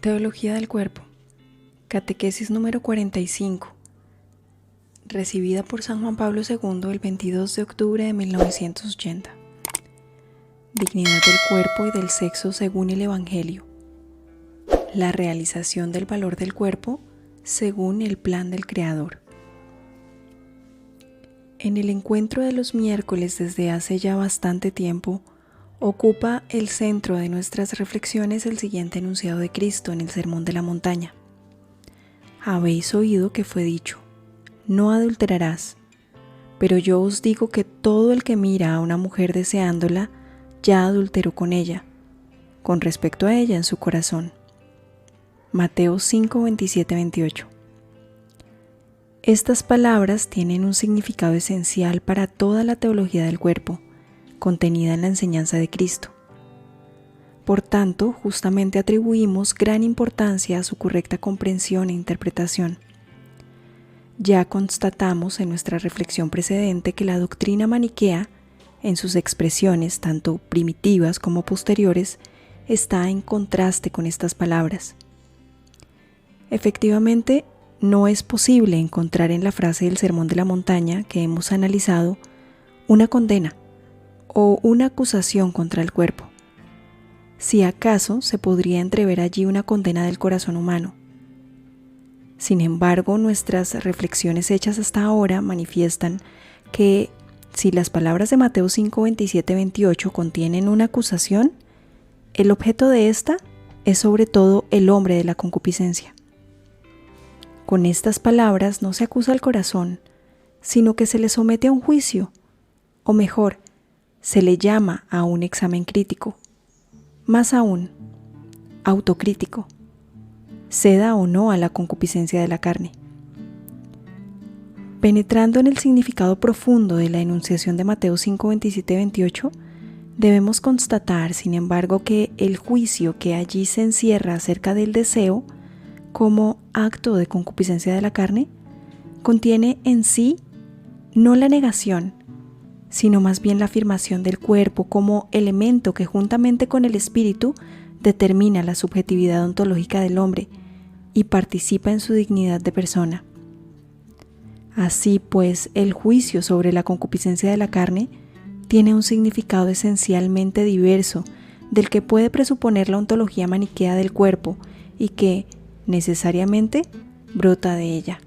Teología del cuerpo. Catequesis número 45. Recibida por San Juan Pablo II el 22 de octubre de 1980. Dignidad del cuerpo y del sexo según el Evangelio. La realización del valor del cuerpo según el plan del Creador. En el encuentro de los miércoles desde hace ya bastante tiempo, ocupa el centro de nuestras reflexiones el siguiente enunciado de Cristo en el Sermón de la Montaña. Habéis oído que fue dicho, no adulterarás, pero yo os digo que todo el que mira a una mujer deseándola, ya adulteró con ella, con respecto a ella en su corazón. Mateo 5, 27, 28. Estas palabras tienen un significado esencial para toda la teología del cuerpo, contenida en la enseñanza de Cristo. Por tanto, justamente atribuimos gran importancia a su correcta comprensión e interpretación. Ya constatamos en nuestra reflexión precedente que la doctrina maniquea, en sus expresiones tanto primitivas como posteriores, está en contraste con estas palabras. Efectivamente, no es posible encontrar en la frase del Sermón de la Montaña que hemos analizado una condena o una acusación contra el cuerpo. Si acaso se podría entrever allí una condena del corazón humano. Sin embargo, nuestras reflexiones hechas hasta ahora manifiestan que si las palabras de Mateo 5, 27, 28 contienen una acusación, el objeto de esta es sobre todo el hombre de la concupiscencia. Con estas palabras no se acusa al corazón, sino que se le somete a un juicio, o mejor, se le llama a un examen crítico, más aún, autocrítico, ceda o no a la concupiscencia de la carne. Penetrando en el significado profundo de la enunciación de Mateo 5, 27, 28, debemos constatar, sin embargo, que el juicio que allí se encierra acerca del deseo, como acto de concupiscencia de la carne, contiene en sí no la negación, sino más bien la afirmación del cuerpo como elemento que juntamente con el espíritu determina la subjetividad ontológica del hombre y participa en su dignidad de persona. Así pues, el juicio sobre la concupiscencia de la carne tiene un significado esencialmente diverso del que puede presuponer la ontología maniquea del cuerpo y que, necesariamente, brota de ella.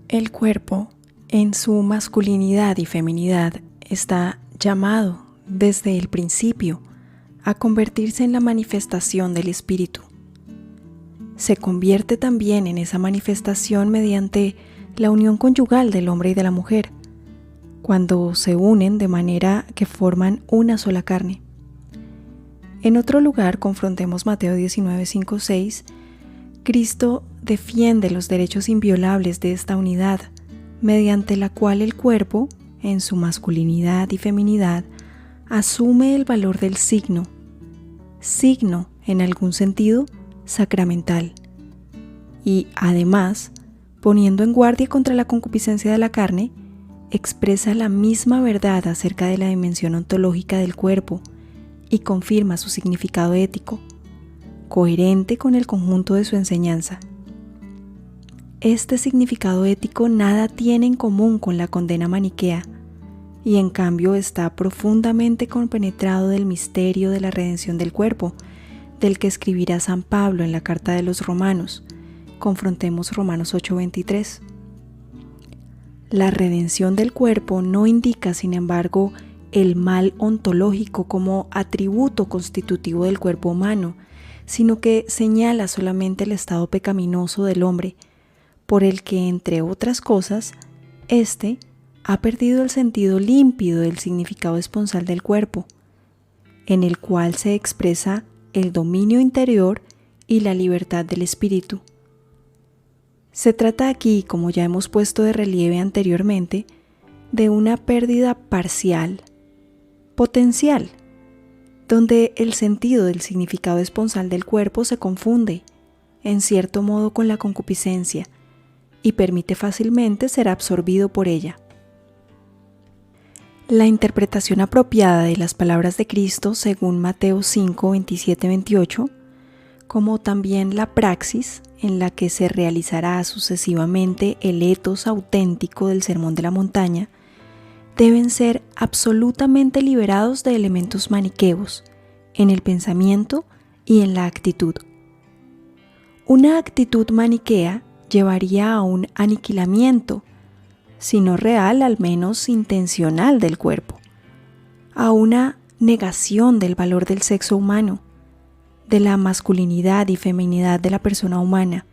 El cuerpo, en su masculinidad y feminidad, está llamado, desde el principio, a convertirse en la manifestación del espíritu. Se convierte también en esa manifestación mediante la unión conyugal del hombre y de la mujer, cuando se unen de manera que forman una sola carne. En otro lugar, confrontemos Mateo 19, 5, 6, Cristo defiende los derechos inviolables de esta unidad, mediante la cual el cuerpo, en su masculinidad y feminidad, asume el valor del signo en algún sentido sacramental, y además, poniendo en guardia contra la concupiscencia de la carne, expresa la misma verdad acerca de la dimensión ontológica del cuerpo y confirma su significado ético, coherente con el conjunto de su enseñanza. Este significado ético nada tiene en común con la condena maniquea y en cambio está profundamente compenetrado del misterio de la redención del cuerpo, del que escribirá San Pablo en la carta de los Romanos. Confrontemos Romanos 8:23. La redención del cuerpo no indica, sin embargo, el mal ontológico como atributo constitutivo del cuerpo humano, sino que señala solamente el estado pecaminoso del hombre, por el que, entre otras cosas, éste ha perdido el sentido límpido del significado esponsal del cuerpo, en el cual se expresa el dominio interior y la libertad del espíritu. Se trata aquí, como ya hemos puesto de relieve anteriormente, de una pérdida parcial, potencial, donde el sentido del significado esponsal del cuerpo se confunde, en cierto modo, con la concupiscencia, y permite fácilmente ser absorbido por ella. La interpretación apropiada de las palabras de Cristo, según Mateo 5, 27, 28, como también la praxis en la que se realizará sucesivamente el etos auténtico del Sermón de la Montaña, deben ser absolutamente liberados de elementos maniqueos en el pensamiento y en la actitud. Una actitud maniquea llevaría a un aniquilamiento, si no real, al menos intencional del cuerpo, a una negación del valor del sexo humano, de la masculinidad y feminidad de la persona humana,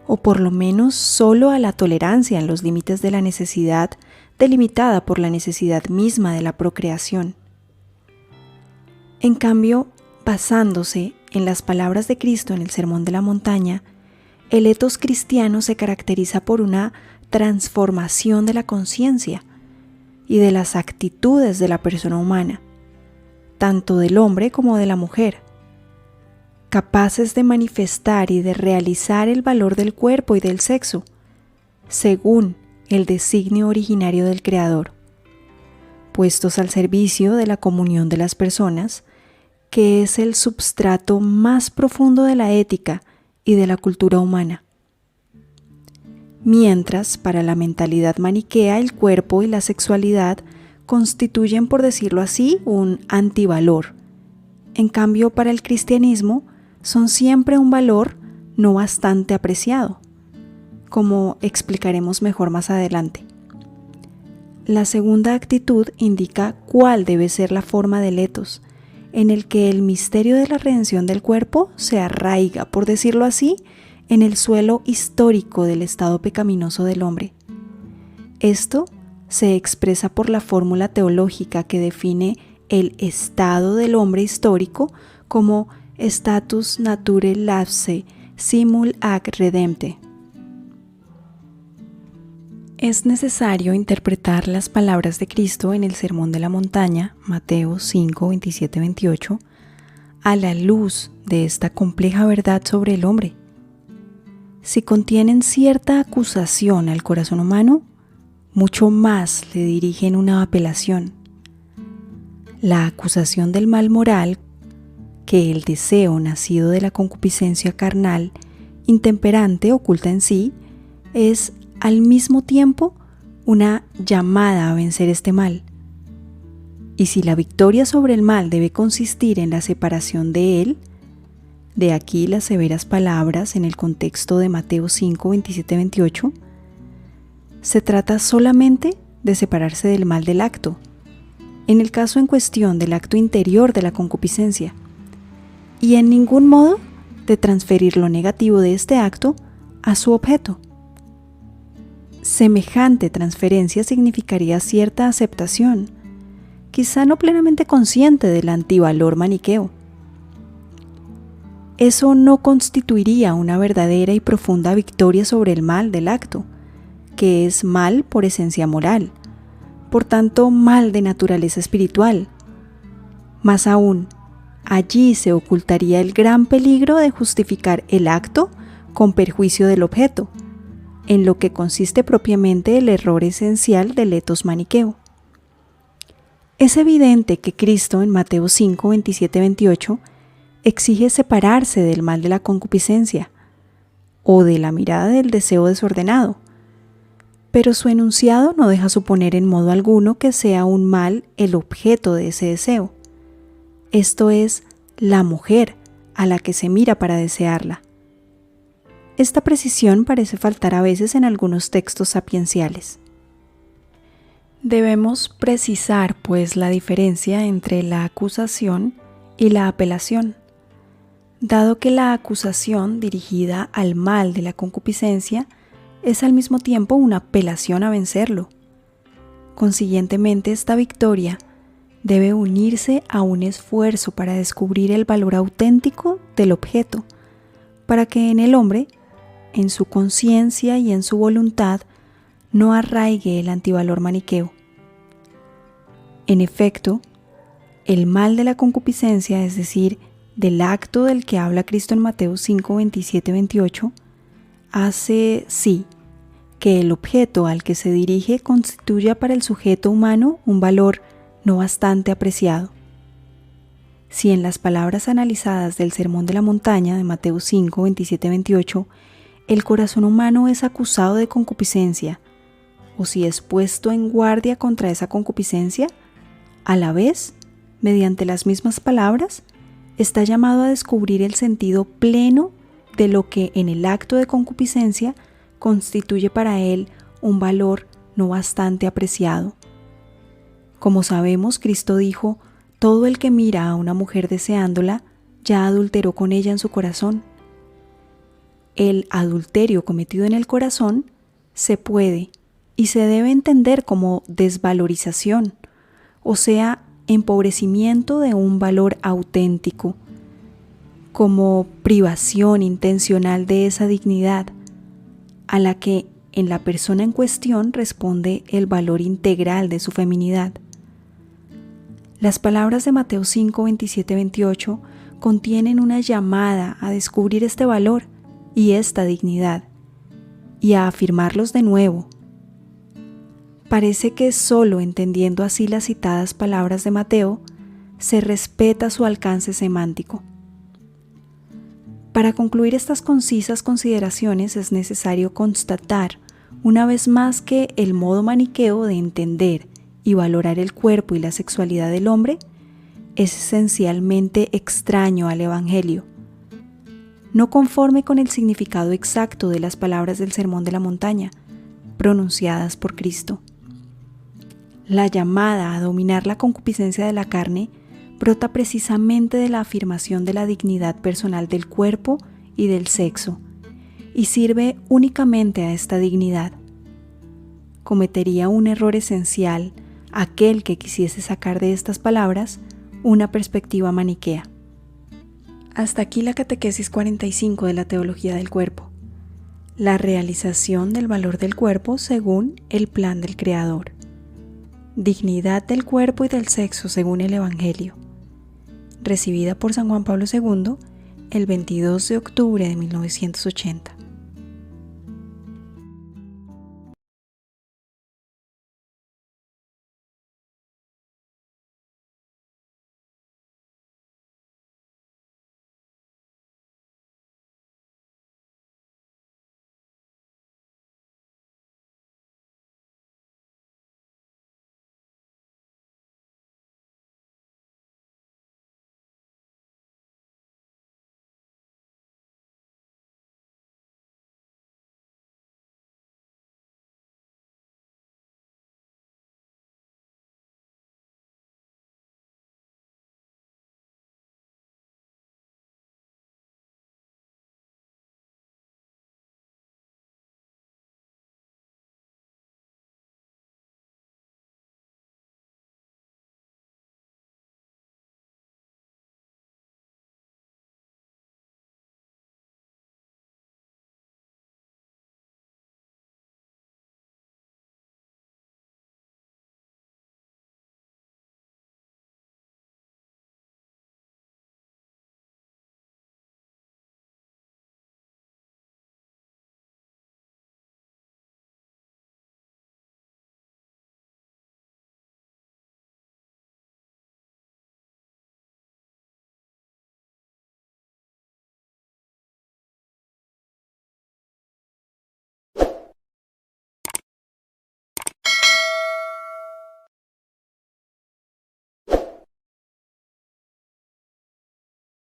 o por lo menos solo a la tolerancia en los límites de la necesidad delimitada por la necesidad misma de la procreación. En cambio, basándose en las palabras de Cristo en el Sermón de la Montaña, el etos cristiano se caracteriza por una transformación de la conciencia y de las actitudes de la persona humana, tanto del hombre como de la mujer, capaces de manifestar y de realizar el valor del cuerpo y del sexo, según el designio originario del Creador, puestos al servicio de la comunión de las personas, que es el substrato más profundo de la ética y de la cultura humana. Mientras, para la mentalidad maniquea, el cuerpo y la sexualidad constituyen, por decirlo así, un antivalor. En cambio, para el cristianismo, son siempre un valor no bastante apreciado, como explicaremos mejor más adelante. La segunda actitud indica cuál debe ser la forma del etos, en el que el misterio de la redención del cuerpo se arraiga, por decirlo así, en el suelo histórico del estado pecaminoso del hombre. Esto se expresa por la fórmula teológica que define el estado del hombre histórico como status naturae lapse simul ac redempte. Es necesario interpretar las palabras de Cristo en el Sermón de la Montaña, Mateo 5, 27, 28, a la luz de esta compleja verdad sobre el hombre. Si contienen cierta acusación al corazón humano, mucho más le dirigen una apelación. La acusación del mal moral, que el deseo nacido de la concupiscencia carnal, intemperante, oculta en sí, es al mismo tiempo una llamada a vencer este mal. Y si la victoria sobre el mal debe consistir en la separación de él, de aquí las severas palabras en el contexto de Mateo 5, 27, 28, se trata solamente de separarse del mal del acto, en el caso en cuestión del acto interior de la concupiscencia, y en ningún modo de transferir lo negativo de este acto a su objeto. Semejante transferencia significaría cierta aceptación, quizá no plenamente consciente del antivalor maniqueo. Eso no constituiría una verdadera y profunda victoria sobre el mal del acto, que es mal por esencia moral, por tanto mal de naturaleza espiritual. Más aún, allí se ocultaría el gran peligro de justificar el acto con perjuicio del objeto, en lo que consiste propiamente el error esencial del etos maniqueo. Es evidente que Cristo en Mateo 5, 27, 28 exige separarse del mal de la concupiscencia o de la mirada del deseo desordenado, pero su enunciado no deja suponer en modo alguno que sea un mal el objeto de ese deseo. Esto es, la mujer a la que se mira para desearla. Esta precisión parece faltar a veces en algunos textos sapienciales. Debemos precisar, pues, la diferencia entre la acusación y la apelación, dado que la acusación dirigida al mal de la concupiscencia es al mismo tiempo una apelación a vencerlo. Consiguientemente, esta victoria debe unirse a un esfuerzo para descubrir el valor auténtico del objeto, para que en el hombre, en su conciencia y en su voluntad, no arraigue el antivalor maniqueo. En efecto, el mal de la concupiscencia, es decir, del acto del que habla Cristo en Mateo 5, 27, 28, hace, sí, que el objeto al que se dirige constituya para el sujeto humano un valor no bastante apreciado. Si en las palabras analizadas del Sermón de la Montaña de Mateo 5, 27, 28, el corazón humano es acusado de concupiscencia, o si es puesto en guardia contra esa concupiscencia, a la vez, mediante las mismas palabras, está llamado a descubrir el sentido pleno de lo que en el acto de concupiscencia constituye para él un valor no bastante apreciado. Como sabemos, Cristo dijo: todo el que mira a una mujer deseándola, ya adulteró con ella en su corazón. El adulterio cometido en el corazón se puede y se debe entender como desvalorización, o sea, empobrecimiento de un valor auténtico, como privación intencional de esa dignidad, a la que en la persona en cuestión responde el valor integral de su feminidad. Las palabras de Mateo 5, 27, 28 contienen una llamada a descubrir este valor y esta dignidad, y a afirmarlos de nuevo. Parece que solo entendiendo así las citadas palabras de Mateo, se respeta su alcance semántico. Para concluir estas concisas consideraciones es necesario constatar una vez más que el modo maniqueo de entender y valorar el cuerpo y la sexualidad del hombre es esencialmente extraño al Evangelio, no conforme con el significado exacto de las palabras del Sermón de la Montaña, pronunciadas por Cristo. La llamada a dominar la concupiscencia de la carne brota precisamente de la afirmación de la dignidad personal del cuerpo y del sexo, y sirve únicamente a esta dignidad. Cometería un error esencial aquel que quisiese sacar de estas palabras una perspectiva maniquea. Hasta aquí la catequesis 45 de la teología del cuerpo. La realización del valor del cuerpo según el plan del Creador. Dignidad del cuerpo y del sexo según el Evangelio. Recibida por San Juan Pablo II el 22 de octubre de 1980.